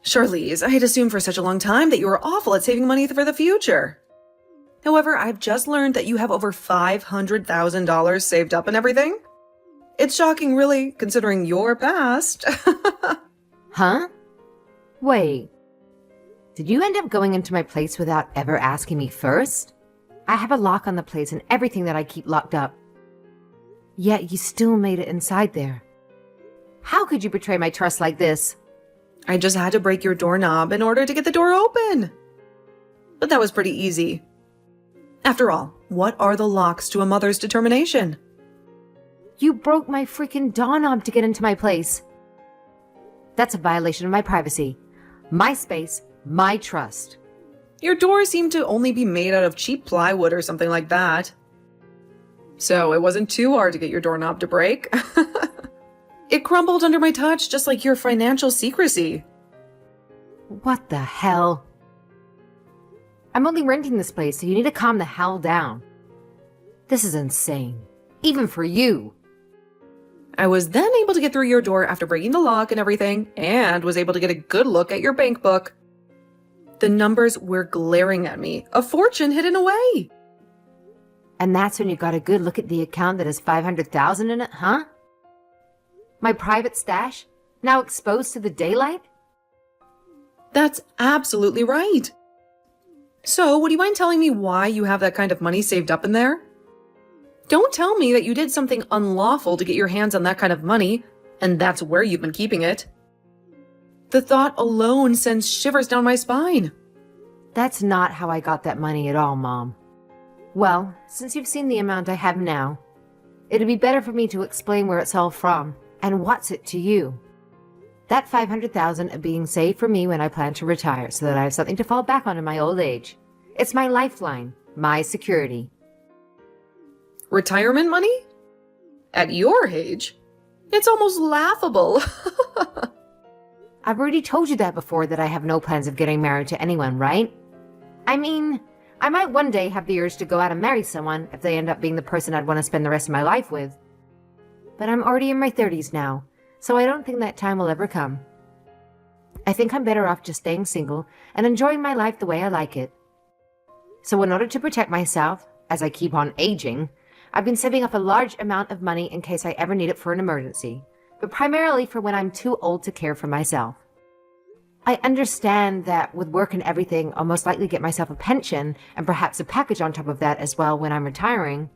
Charlize, I had assumed for such a long time that you were awful at saving money for the future. However, I've just learned that you have over $500,000 saved up and everything. It's shocking, really, considering your past. Huh? Wait. Did you end up going into my place without ever asking me first? I have a lock on the place and everything that I keep locked up. Yet you still made it inside there. How could you betray my trust like this? I just had to break your doorknob in order to get the door open. But that was pretty easy. After all, what are the locks to a mother's determination? You broke my freaking doorknob to get into my place. That's a violation of my privacy. My space, my trust. Your door seemed to only be made out of cheap plywood or something like that. So it wasn't too hard to get your doorknob to break. It crumbled under my touch, just like your financial secrecy. What the hell? I'm only renting this place, so you need to calm the hell down. This is insane. Even for you. I was then able to get through your door after breaking the lock and everything, and was able to get a good look at your bank book. The numbers were glaring at me, a fortune hidden away. And that's when you got a good look at the account that has $500,000 in it, huh? My private stash, now exposed to the daylight? That's absolutely right. So, would you mind telling me why you have that kind of money saved up in there? Don't tell me that you did something unlawful to get your hands on that kind of money, and that's where you've been keeping it. The thought alone sends shivers down my spine. That's not how I got that money at all, Mom. Well, since you've seen the amount I have now, it'd be better for me to explain where it's all from and what's it to you. That $500,000 are being saved for me when I plan to retire so that I have something to fall back on in my old age. It's my lifeline, my security. Retirement money? At your age? It's almost laughable. I've already told you that before, that I have no plans of getting married to anyone, right? I mean, I might one day have the urge to go out and marry someone if they end up being the person I'd want to spend the rest of my life with. But I'm already in my 30s now, so I don't think that time will ever come. I think I'm better off just staying single and enjoying my life the way I like it. So in order to protect myself, as I keep on aging, I've been saving up a large amount of money in case I ever need it for an emergency, but primarily for when I'm too old to care for myself. I understand that with work and everything, I'll most likely get myself a pension and perhaps a package on top of that as well when I'm retiring.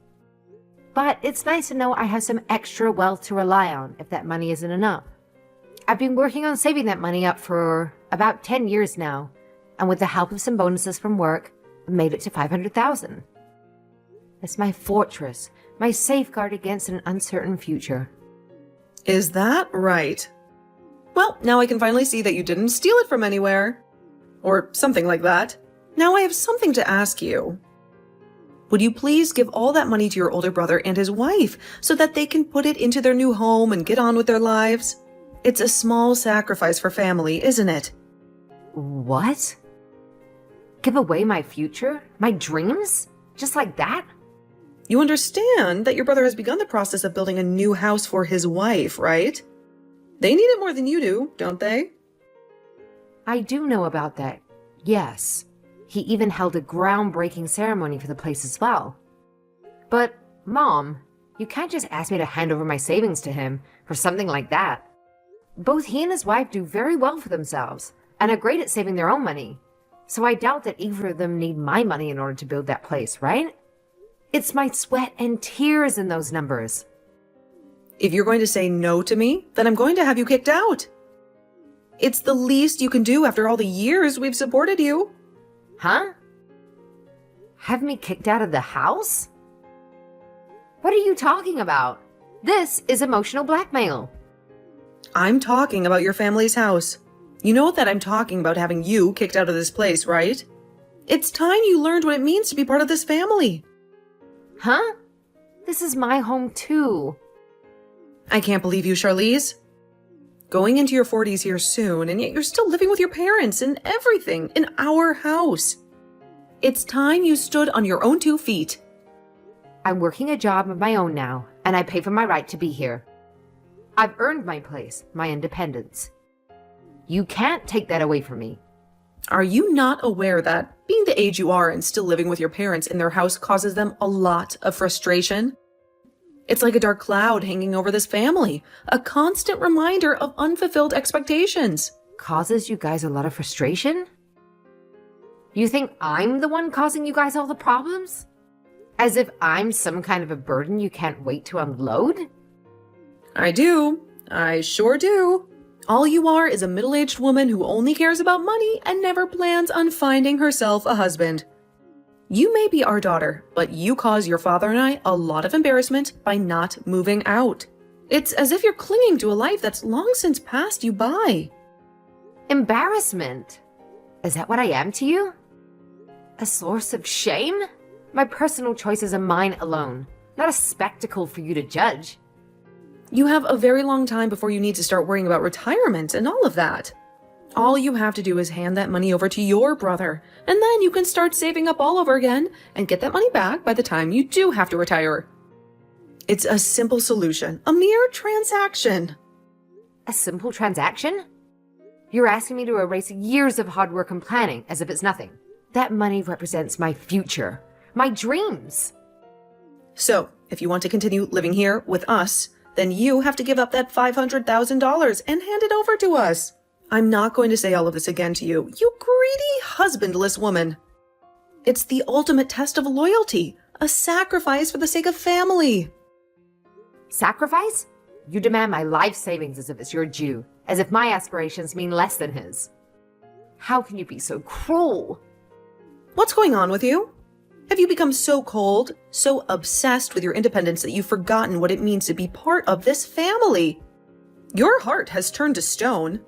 But it's nice to know I have some extra wealth to rely on if that money isn't enough. I've been working on saving that money up for about 10 years now, and with the help of some bonuses from work, I've made it to $500,000. It's my fortress, my safeguard against an uncertain future. Is that right? Well, now I can finally see that you didn't steal it from anywhere. Or something like that. Now I have something to ask you. Would you please give all that money to your older brother and his wife so that they can put it into their new home and get on with their lives? It's a small sacrifice for family, isn't it? What? Give away my future? My dreams? Just like that? You understand that your brother has begun the process of building a new house for his wife, right? They need it more than you do, don't they? I do know about that, yes. He even held a groundbreaking ceremony for the place as well. But, Mom, you can't just ask me to hand over my savings to him for something like that. Both he and his wife do very well for themselves and are great at saving their own money. So I doubt that either of them need my money in order to build that place, right? It's my sweat and tears in those numbers. If you're going to say no to me, then I'm going to have you kicked out. It's the least you can do after all the years we've supported you. Huh? Have me kicked out of the house? What are you talking about? This is emotional blackmail. I'm talking about your family's house. You know that I'm talking about having you kicked out of this place, right? It's time you learned what it means to be part of this family. Huh? This is my home too. I can't believe you, Charlize. Going into your 40s here soon, and yet you're still living with your parents and everything in our house. It's time you stood on your own 2 feet. I'm working a job of my own now, and I pay for my right to be here. I've earned my place, my independence. You can't take that away from me. Are you not aware that being the age you are and still living with your parents in their house causes them a lot of frustration? It's like a dark cloud hanging over this family, a constant reminder of unfulfilled expectations. Causes you guys a lot of frustration? You think I'm the one causing you guys all the problems? As if I'm some kind of a burden you can't wait to unload? I do. I sure do. All you are is a middle-aged woman who only cares about money and never plans on finding herself a husband. You may be our daughter, but you cause your father and I a lot of embarrassment by not moving out. It's as if you're clinging to a life that's long since passed you by. Embarrassment? Is that what I am to you? A source of shame? My personal choices are mine alone, not a spectacle for you to judge. You have a very long time before you need to start worrying about retirement and all of that. All you have to do is hand that money over to your brother, and then you can start saving up all over again and get that money back by the time you do have to retire. It's a simple solution, a mere transaction. A simple transaction? You're asking me to erase years of hard work and planning as if it's nothing. That money represents my future, my dreams. So, if you want to continue living here with us, then you have to give up that $500,000 and hand it over to us. I'm not going to say all of this again to you, you greedy, husbandless woman. It's the ultimate test of loyalty, a sacrifice for the sake of family. Sacrifice? You demand my life savings as if it's your due, as if my aspirations mean less than his. How can you be so cruel? What's going on with you? Have you become so cold, so obsessed with your independence that you've forgotten what it means to be part of this family? Your heart has turned to stone.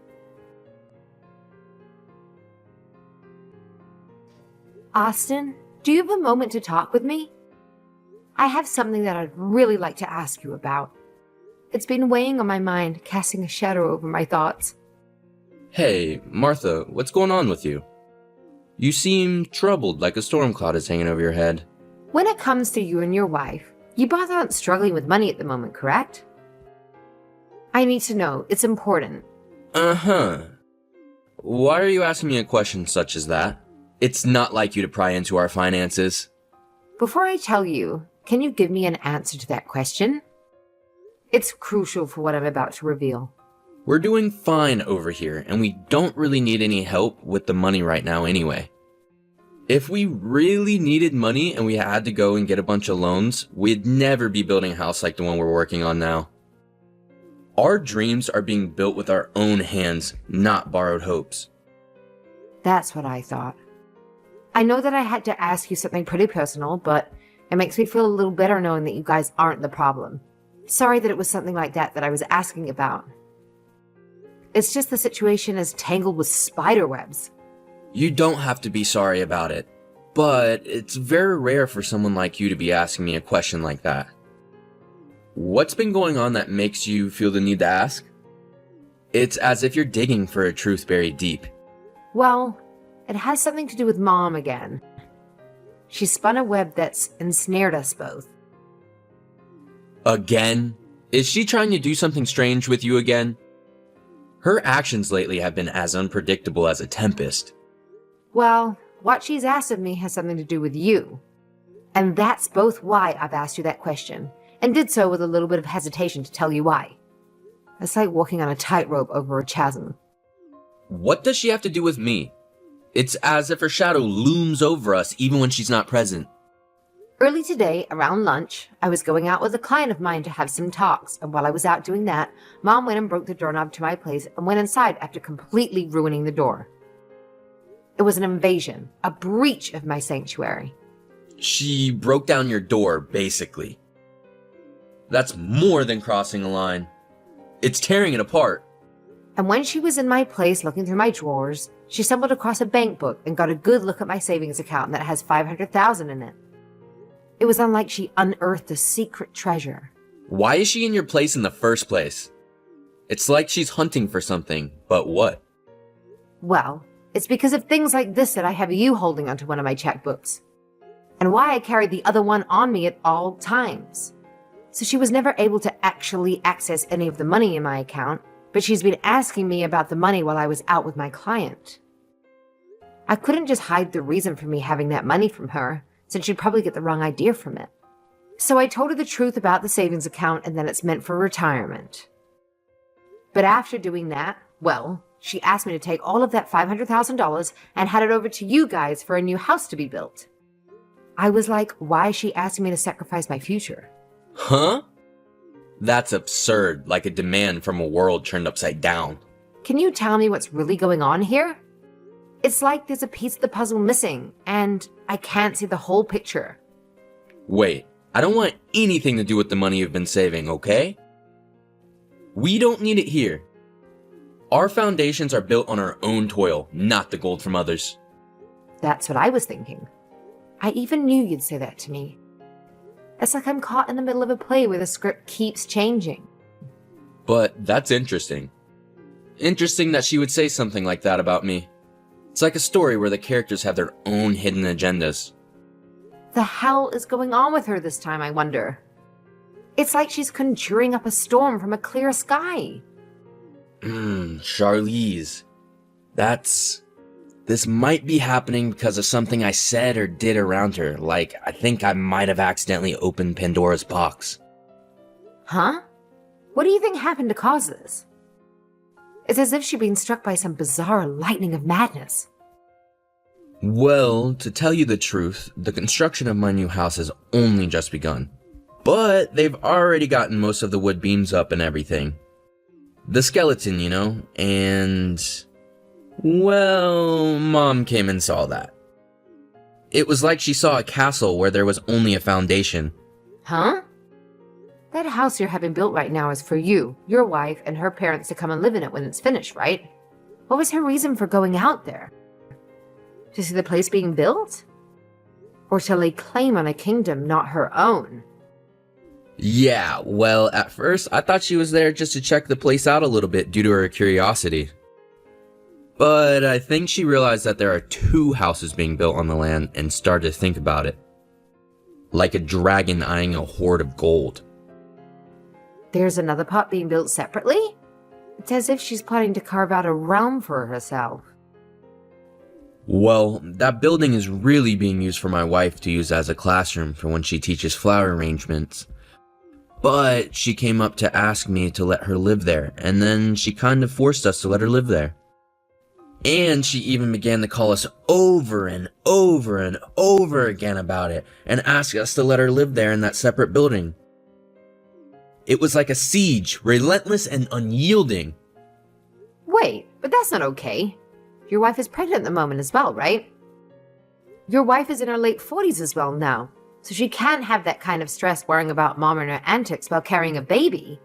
Austin, do you have a moment to talk with me? I have something that I'd really like to ask you about. It's been weighing on my mind, casting a shadow over my thoughts. Hey, Martha, what's going on with you? You seem troubled, like a storm cloud is hanging over your head. When it comes to you and your wife, you both aren't struggling with money at the moment, correct? I need to know. It's important. Uh-huh. Why are you asking me a question such as that? It's not like you to pry into our finances. Before I tell you, can you give me an answer to that question? It's crucial for what I'm about to reveal. We're doing fine over here, and we don't really need any help with the money right now anyway. If we really needed money and we had to go and get a bunch of loans, we'd never be building a house like the one we're working on now. Our dreams are being built with our own hands, not borrowed hopes. That's what I thought. I know that I had to ask you something pretty personal, but it makes me feel a little better knowing that you guys aren't the problem. Sorry that it was something like that I was asking about. It's just the situation is tangled with spider webs. You don't have to be sorry about it, but it's very rare for someone like you to be asking me a question like that. What's been going on that makes you feel the need to ask? It's as if you're digging for a truth buried deep. Well, it has something to do with Mom again. She spun a web that's ensnared us both. Again? Is she trying to do something strange with you again? Her actions lately have been as unpredictable as a tempest. Well, what she's asked of me has something to do with you. And that's both why I've asked you that question, and did so with a little bit of hesitation to tell you why. It's like walking on a tightrope over a chasm. What does she have to do with me? It's as if her shadow looms over us even when she's not present. Early today, around lunch, I was going out with a client of mine to have some talks, and while I was out doing that, Mom went and broke the doorknob to my place and went inside after completely ruining the door. It was an invasion, a breach of my sanctuary. She broke down your door, basically. That's more than crossing a line. It's tearing it apart. And when she was in my place looking through my drawers, she stumbled across a bank book and got a good look at my savings account that has $500,000 in it. It was unlike she unearthed a secret treasure. Why is she in your place in the first place? It's like she's hunting for something, but what? Well, it's because of things like this that I have you holding onto one of my checkbooks. And why I carried the other one on me at all times. So she was never able to actually access any of the money in my account, but she's been asking me about the money while I was out with my client. I couldn't just hide the reason for me having that money from her, since she'd probably get the wrong idea from it. So I told her the truth about the savings account and that it's meant for retirement. But after doing that, well, she asked me to take all of that $500,000 and hand it over to you guys for a new house to be built. I was like, why is she asking me to sacrifice my future? Huh? That's absurd, like a demand from a world turned upside down. Can you tell me what's really going on here? It's like there's a piece of the puzzle missing, and I can't see the whole picture. Wait, I don't want anything to do with the money you've been saving, okay? We don't need it here. Our foundations are built on our own toil, not the gold from others. That's what I was thinking. I even knew you'd say that to me. It's like I'm caught in the middle of a play where the script keeps changing. But that's interesting. Interesting that she would say something like that about me. It's like a story where the characters have their own hidden agendas. The hell is going on with her this time, I wonder? It's like she's conjuring up a storm from a clear sky. Charlize. This might be happening because of something I said or did around her, like I think I might have accidentally opened Pandora's box. Huh? What do you think happened to cause this? It's as if she'd been struck by some bizarre lightning of madness. Well, to tell you the truth, the construction of my new house has only just begun. But they've already gotten most of the wood beams up and everything. The skeleton, you know, and... well, Mom came and saw that. It was like she saw a castle where there was only a foundation. Huh? That house you're having built right now is for you, your wife, and her parents to come and live in it when it's finished, right? What was her reason for going out there? To see the place being built? Or to lay claim on a kingdom not her own? Yeah, well, at first I thought she was there just to check the place out a little bit due to her curiosity. But I think she realized that there are 2 houses being built on the land and started to think about it. Like a dragon eyeing a hoard of gold. There's another pot being built separately? It's as if she's plotting to carve out a realm for herself. Well, that building is really being used for my wife to use as a classroom for when she teaches flower arrangements. But she came up to ask me to let her live there, and then she kind of forced us to let her live there. And she even began to call us over and over and over again about it, and ask us to let her live there in that separate building. It was like a siege, relentless and unyielding. Wait, but that's not okay. Your wife is pregnant at the moment as well, right? Your wife is in her late 40s as well now, so she can't have that kind of stress worrying about Mom and her antics while carrying a baby.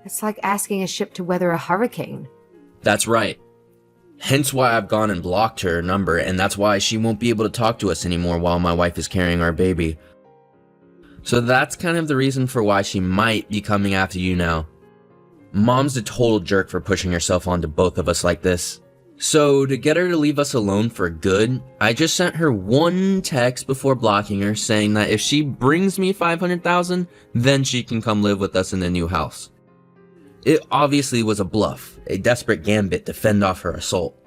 It's like asking a ship to weather a hurricane. That's right. Hence why I've gone and blocked her number, and that's why she won't be able to talk to us anymore while my wife is carrying our baby. So that's kind of the reason for why she might be coming after you now. Mom's a total jerk for pushing herself onto both of us like this. So to get her to leave us alone for good, I just sent her one text before blocking her saying that if she brings me $500,000, then she can come live with us in the new house. It obviously was a bluff, a desperate gambit to fend off her assault.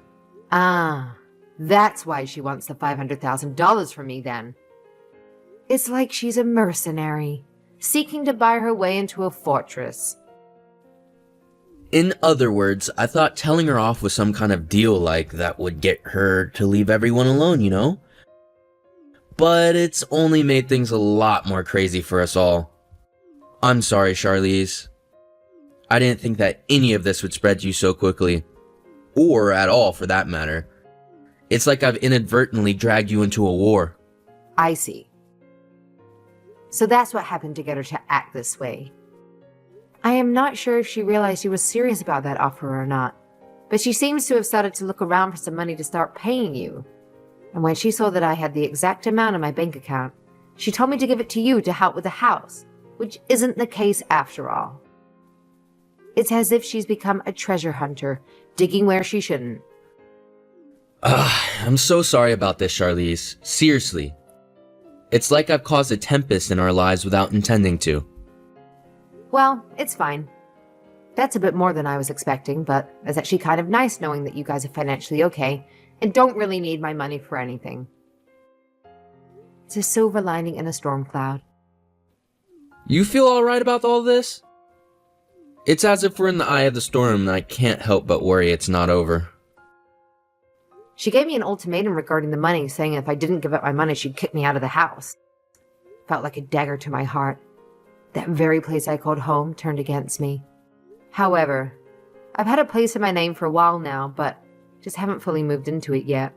Ah, that's why she wants the $500,000 from me then. It's like she's a mercenary, seeking to buy her way into a fortress. In other words, I thought telling her off was some kind of deal like that would get her to leave everyone alone, you know? But it's only made things a lot more crazy for us all. I'm sorry, Charlize. I didn't think that any of this would spread to you so quickly. Or at all, for that matter. It's like I've inadvertently dragged you into a war. I see. So that's what happened to get her to act this way. I am not sure if she realized you were serious about that offer or not, but she seems to have started to look around for some money to start paying you. And when she saw that I had the exact amount in my bank account, she told me to give it to you to help with the house, which isn't the case after all. It's as if she's become a treasure hunter, digging where she shouldn't. I'm so sorry about this, Charlize. Seriously. It's like I've caused a tempest in our lives without intending to. Well, it's fine. That's a bit more than I was expecting, but it's actually kind of nice knowing that you guys are financially okay and don't really need my money for anything. It's a silver lining in a storm cloud. You feel alright about all this? It's as if we're in the eye of the storm and I can't help but worry it's not over. She gave me an ultimatum regarding the money, saying if I didn't give up my money, she'd kick me out of the house. Felt like a dagger to my heart. That very place I called home turned against me. However, I've had a place in my name for a while now, but just haven't fully moved into it yet.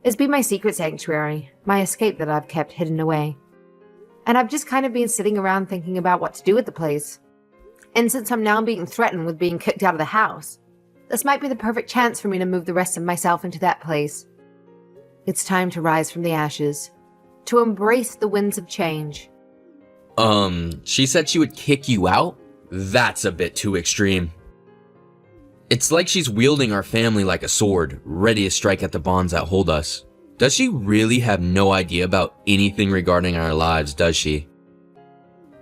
It's been my secret sanctuary, my escape that I've kept hidden away. And I've just kind of been sitting around thinking about what to do with the place. And since I'm now being threatened with being kicked out of the house, this might be the perfect chance for me to move the rest of myself into that place. It's time to rise from the ashes, to embrace the winds of change. She said she would kick you out? That's a bit too extreme. It's like she's wielding our family like a sword, ready to strike at the bonds that hold us. Does she really have no idea about anything regarding our lives, does she?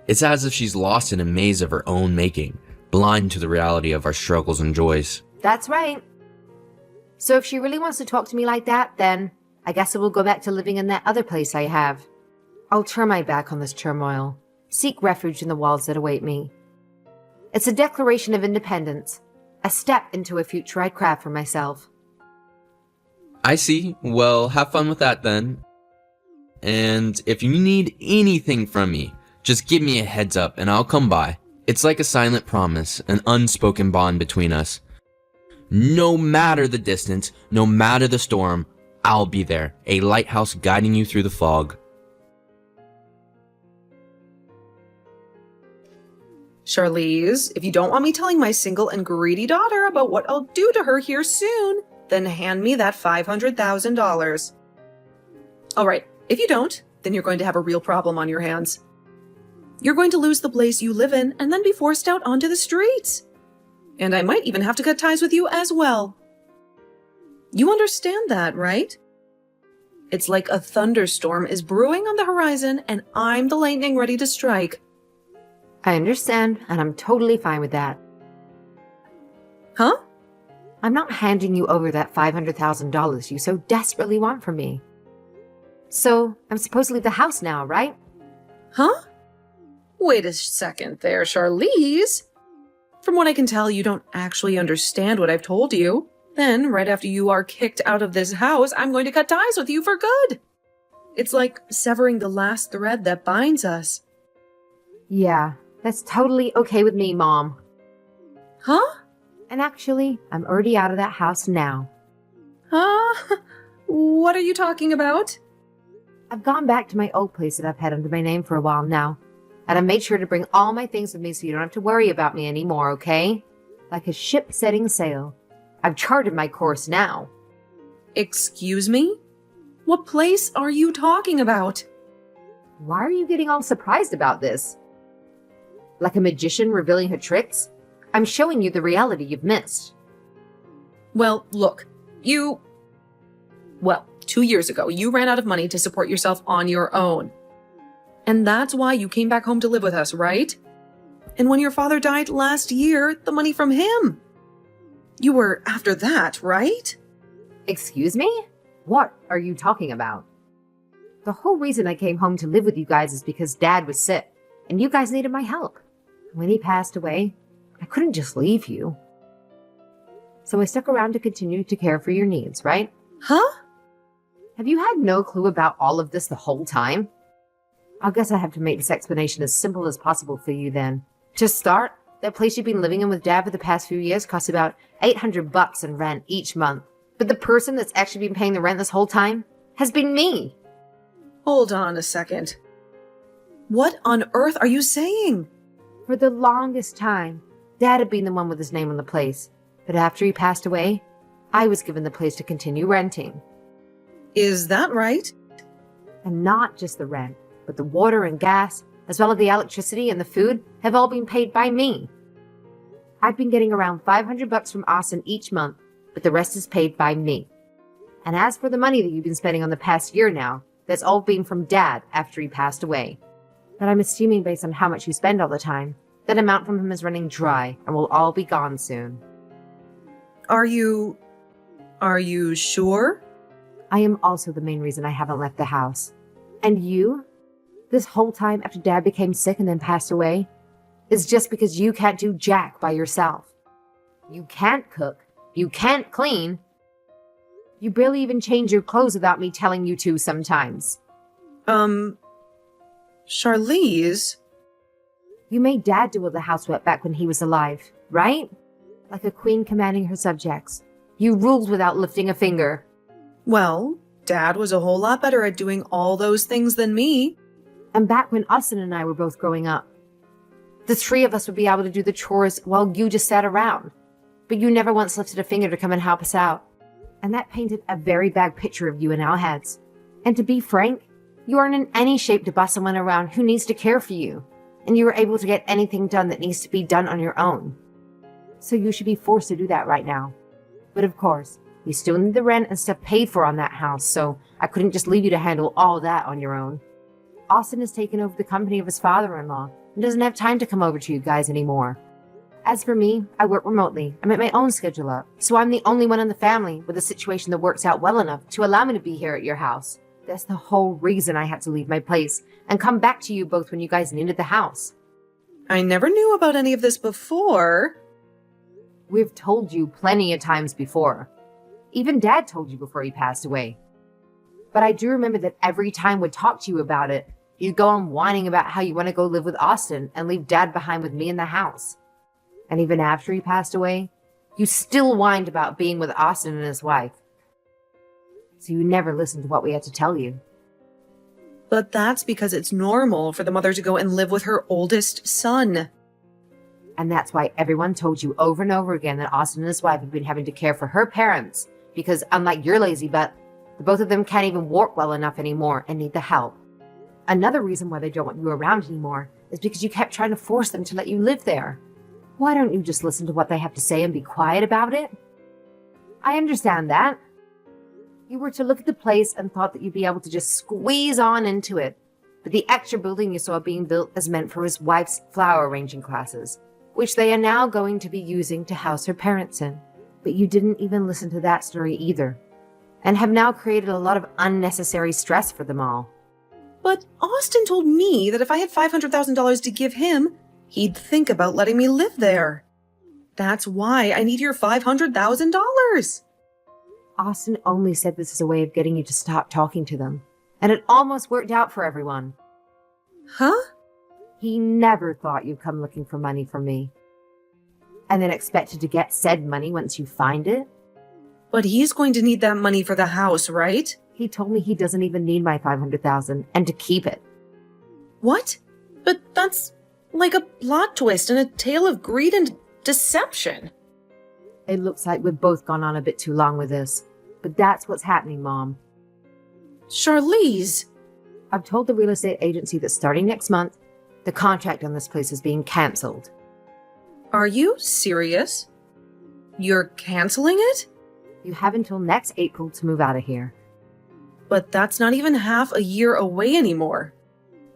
It's as if she's lost in a maze of her own making, blind to the reality of our struggles and joys. That's right. So if she really wants to talk to me like that, then I guess I will go back to living in that other place I have. I'll turn my back on this turmoil, seek refuge in the walls that await me. It's a declaration of independence, a step into a future I'd craft for myself. I see. Well, have fun with that then. And if you need anything from me, just give me a heads up and I'll come by. It's like a silent promise, an unspoken bond between us. No matter the distance, no matter the storm, I'll be there, a lighthouse guiding you through the fog. Charlize, if you don't want me telling my single and greedy daughter about what I'll do to her here soon, then hand me that $500,000. All right, if you don't, then you're going to have a real problem on your hands. You're going to lose the place you live in and then be forced out onto the streets. And I might even have to cut ties with you as well. You understand that, right? It's like a thunderstorm is brewing on the horizon and I'm the lightning ready to strike. I understand, and I'm totally fine with that. Huh? I'm not handing you over that $500,000 you so desperately want from me. So, I'm supposed to leave the house now, right? Huh? Wait a second there, Charlize. From what I can tell, you don't actually understand what I've told you. Then, right after you are kicked out of this house, I'm going to cut ties with you for good. It's like severing the last thread that binds us. Yeah, that's totally okay with me, Mom. Huh? And actually, I'm already out of that house now. Huh? What are you talking about? I've gone back to my old place that I've had under my name for a while now. And I made sure to bring all my things with me so you don't have to worry about me anymore, okay? Like a ship setting sail. I've charted my course now. Excuse me? What place are you talking about? Why are you getting all surprised about this? Like a magician revealing her tricks? I'm showing you the reality you've missed. Well, look, Well, 2 years ago, you ran out of money to support yourself on your own. And that's why you came back home to live with us, right? And when your father died last year, the money from him. You were after that, right? Excuse me? What are you talking about? The whole reason I came home to live with you guys is because Dad was sick, and you guys needed my help. When he passed away, I couldn't just leave you. So I stuck around to continue to care for your needs, right? Huh? Have you had no clue about all of this the whole time? I guess I have to make this explanation as simple as possible for you then. To start, that place you've been living in with Dad for the past few years costs about $800 in rent each month. But the person that's actually been paying the rent this whole time has been me. Hold on a second. What on earth are you saying? For the longest time, Dad had been the one with his name on the place. But after he passed away, I was given the place to continue renting. Is that right? And not just the rent, but the water and gas, as well as the electricity and the food, have all been paid by me. I've been getting around $500 from Austin each month, but the rest is paid by me. And as for the money that you've been spending on the past year now, that's all been from Dad after he passed away. But I'm assuming based on how much you spend all the time, That amount from him is running dry and will all be gone soon. Are you sure? I am also the main reason I haven't left the house. And you? This whole time after Dad became sick and then passed away is just because you can't do jack by yourself. You can't cook. You can't clean. You barely even change your clothes without me telling you to sometimes. Charlize? You made Dad do all the housework back when he was alive, right? Like a queen commanding her subjects. You ruled without lifting a finger. Well, Dad was a whole lot better at doing all those things than me. And back when Austin and I were both growing up, the three of us would be able to do the chores while you just sat around. But you never once lifted a finger to come and help us out. And that painted a very bad picture of you in our heads. And to be frank, you aren't in any shape to boss someone around who needs to care for you. And you are able to get anything done that needs to be done on your own. So you should be forced to do that right now. But of course, you still need the rent and stuff paid for on that house, so I couldn't just leave you to handle all that on your own. Austin has taken over the company of his father-in-law and doesn't have time to come over to you guys anymore. As for me, I work remotely. I make my own schedule up, so I'm the only one in the family with a situation that works out well enough to allow me to be here at your house. That's the whole reason I had to leave my place and come back to you both when you guys needed the house. I never knew about any of this before. We've told you plenty of times before. Even Dad told you before he passed away. But I do remember that every time we'd talk to you about it, you'd go on whining about how you want to go live with Austin and leave Dad behind with me in the house. And even after he passed away, you still whined about being with Austin and his wife. So you never listened to what we had to tell you. But that's because it's normal for the mother to go and live with her oldest son. And that's why everyone told you over and over again that Austin and his wife have been having to care for her parents, because unlike your lazy butt, the both of them can't even walk well enough anymore and need the help. Another reason why they don't want you around anymore is because you kept trying to force them to let you live there. Why don't you just listen to what they have to say and be quiet about it? I understand that. You were to look at the place and thought that you'd be able to just squeeze on into it. But the extra building you saw being built is meant for his wife's flower arranging classes, which they are now going to be using to house her parents in. But you didn't even listen to that story either, and have now created a lot of unnecessary stress for them all. But Austin told me that if I had $500,000 to give him, he'd think about letting me live there. That's why I need your $500,000. Austin only said this as a way of getting you to stop talking to them, and it almost worked out for everyone. Huh? He never thought you'd come looking for money from me, and then expected to get said money once you find it. But he's going to need that money for the house, right? He told me he doesn't even need my $500,000 and to keep it. What? But that's like a plot twist and a tale of greed and deception. It looks like we've both gone on a bit too long with this, but that's what's happening, Mom. Charlize! I've told the real estate agency that starting next month, the contract on this place is being cancelled. Are you serious? You're canceling it? You have until next April to move out of here. But that's not even half a year away anymore.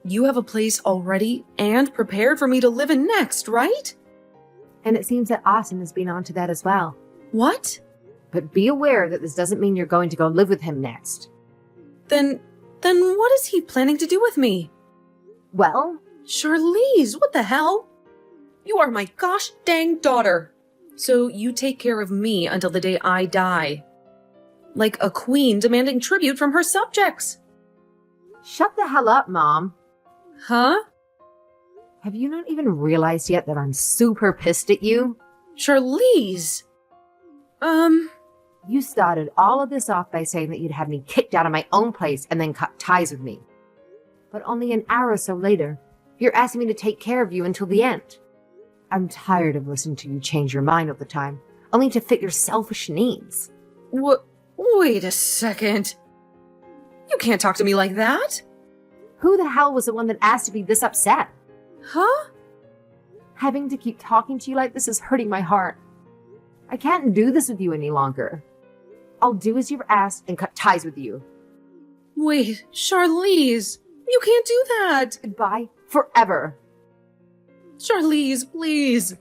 You have a place already and prepared for me to live in next, right? And it seems that Austin has been onto that as well. What? But be aware that this doesn't mean you're going to go live with him next. Then what is he planning to do with me? Well, Charlize, what the hell? You are my gosh dang daughter. So you take care of me until the day I die. Like a queen demanding tribute from her subjects. shut the hell up, Mom. Huh? Have you not even realized yet that I'm super pissed at you? Charlize! You started all of this off by saying that you'd have me kicked out of my own place and then cut ties with me. But only an hour or so later, you're asking me to take care of you until the end. I'm tired of listening to you change your mind all the time, only to fit your selfish needs. Wait a second. You can't talk to me like that. Who the hell was the one that asked to be this upset? Huh? Having to keep talking to you like this is hurting my heart. I can't do this with you any longer. I'll do as you've asked and cut ties with you. Wait, Charlize, you can't do that. Goodbye forever. Charlize, please.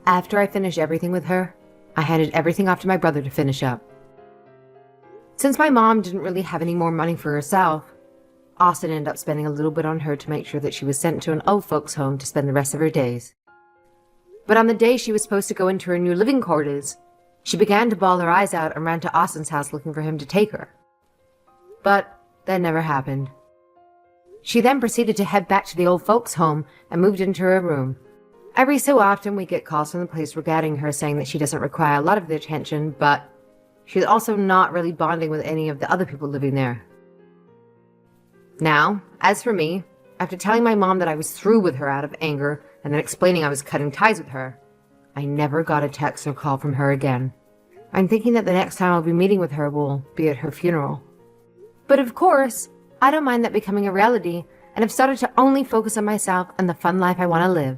After I finished everything with her, I handed everything off to my brother to finish up. Since my mom didn't really have any more money for herself, Austin ended up spending a little bit on her to make sure that she was sent to an old folks' home to spend the rest of her days. But on the day she was supposed to go into her new living quarters, she began to bawl her eyes out and ran to Austin's house looking for him to take her. But that never happened. She then proceeded to head back to the old folks' home and moved into her room. Every so often we get calls from the police regarding her saying that she doesn't require a lot of their attention, but she's also not really bonding with any of the other people living there. Now, as for me, after telling my mom that I was through with her out of anger and then explaining I was cutting ties with her, I never got a text or call from her again. I'm thinking that the next time I'll be meeting with her will be at her funeral. But of course, I don't mind that becoming a reality, and have started to only focus on myself and the fun life I want to live.